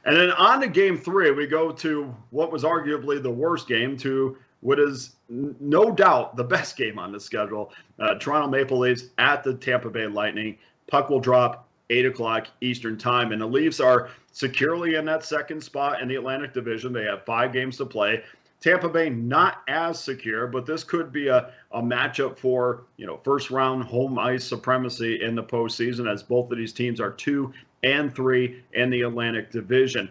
And then on to game 3, we go to what was arguably the worst game to what is no doubt the best game on the schedule. Toronto Maple Leafs at the Tampa Bay Lightning. Puck will drop 8 o'clock Eastern time. And the Leafs are securely in that second spot in the Atlantic Division. They have 5 games to play. Tampa Bay not as secure, but this could be a matchup for, first round home ice supremacy in the postseason, as both of these teams are 2 and 3 in the Atlantic Division.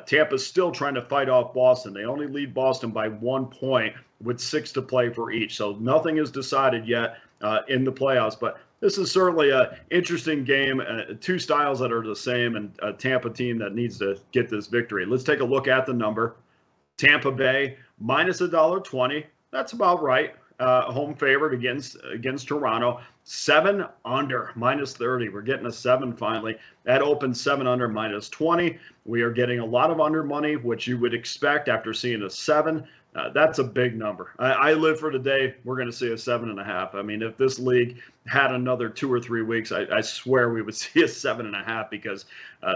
Tampa's still trying to fight off Boston. They only lead Boston by 1 point with 6 to play for each. So nothing is decided yet in the playoffs, but this is certainly an interesting game, 2 styles that are the same, and a Tampa team that needs to get this victory. Let's take a look at the number. Tampa Bay minus $1.20. That's about right. Home favorite against Toronto. 7 under minus 30. We're getting a 7 finally. That opens 7 under minus 20. We are getting a lot of under money, which you would expect after seeing a 7. That's a big number. I live for today. We're going to see a 7.5. I mean, if this league had another 2 or 3 weeks, I swear we would see a 7.5 because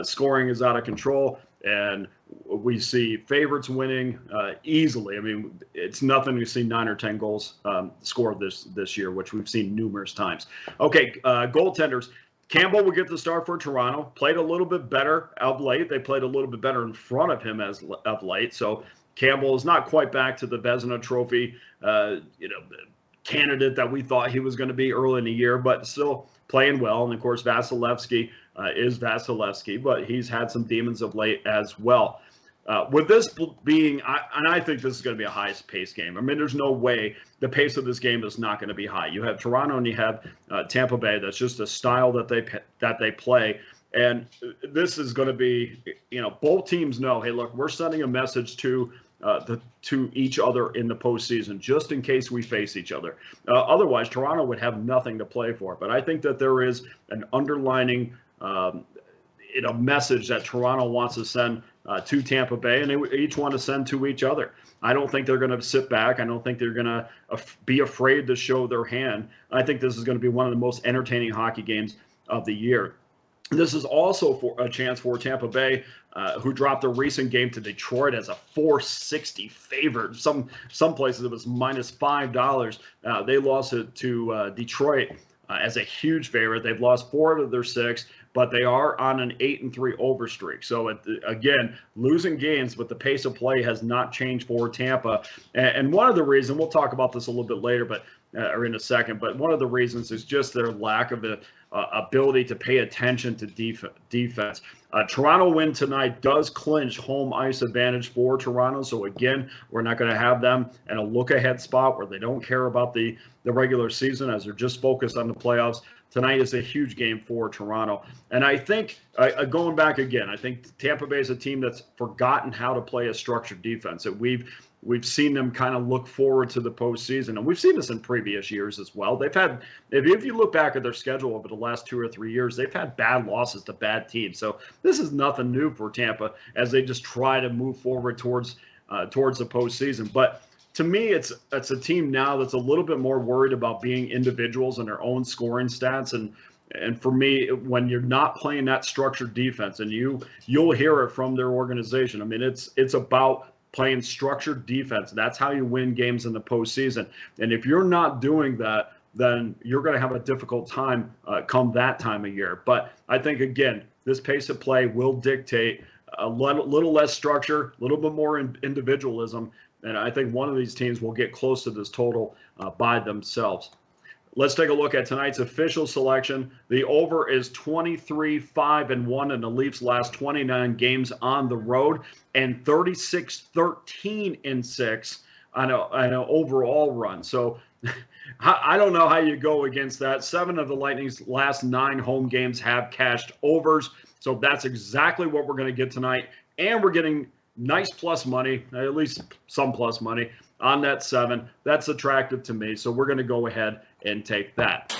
scoring is out of control and we see favorites winning easily. I mean, it's nothing to see 9 or 10 goals scored this year, which we've seen numerous times. Okay, goaltenders. Campbell will get the start for Toronto. Played a little bit better of late. They played a little bit better in front of him of late. So Campbell is not quite back to the Vezina Trophy, candidate that we thought he was going to be early in the year, but still playing well. And of course, Vasilevsky is Vasilevsky, but he's had some demons of late as well. With this being, and I think this is going to be a high-paced game. I mean, there's no way the pace of this game is not going to be high. You have Toronto and you have Tampa Bay. That's just a style that they play. And this is going to be, both teams know, hey, look, we're sending a message to each other in the postseason, just in case we face each other. Otherwise, Toronto would have nothing to play for. But I think that there is an underlining, message that Toronto wants to send to Tampa Bay, and they each want to send to each other. I don't think they're going to sit back. I don't think they're going to be afraid to show their hand. I think this is going to be one of the most entertaining hockey games of the year. This is also for a chance for Tampa Bay, who dropped a recent game to Detroit as a $4.60 favorite. Some places it was minus $5. They lost it to Detroit as a huge favorite. They've lost 4 out of their 6, but they are on an 8-3 over streak. So again, losing games, but the pace of play has not changed for Tampa. And one of the reasons, we'll talk about this a little bit later, but or in a second, but one of the reasons is just their lack of the ability to pay attention to defense. Toronto win tonight does clinch home ice advantage for Toronto. So again, we're not going to have them in a look-ahead spot where they don't care about the regular season as they're just focused on the playoffs. Tonight is a huge game for Toronto. And I think, going back again, I think Tampa Bay is a team that's forgotten how to play a structured defense. That we've seen them kind of look forward to the postseason, and we've seen this in previous years as well. They've had, if you look back at their schedule over the last 2 or 3 years, they've had bad losses to bad teams. So this is nothing new for Tampa as they just try to move forward towards the postseason. But to me, it's a team now that's a little bit more worried about being individuals and their own scoring stats. And for me, when you're not playing that structured defense, and you'll hear it from their organization. I mean, it's about playing structured defense. That's how you win games in the postseason. And if you're not doing that, then you're going to have a difficult time come that time of year. But I think, again, this pace of play will dictate a little less structure, a little bit more individualism. And I think one of these teams will get close to this total by themselves. Let's take a look at tonight's official selection. The over is 23-5-1 in the Leafs' last 29 games on the road, and 36-13-6 on an overall run. So I don't know how you go against that. 7 of the Lightning's last 9 home games have cashed overs. So that's exactly what we're going to get tonight. And we're getting nice plus money, at least some plus money on that 7. That's attractive to me. So we're going to go ahead and take that.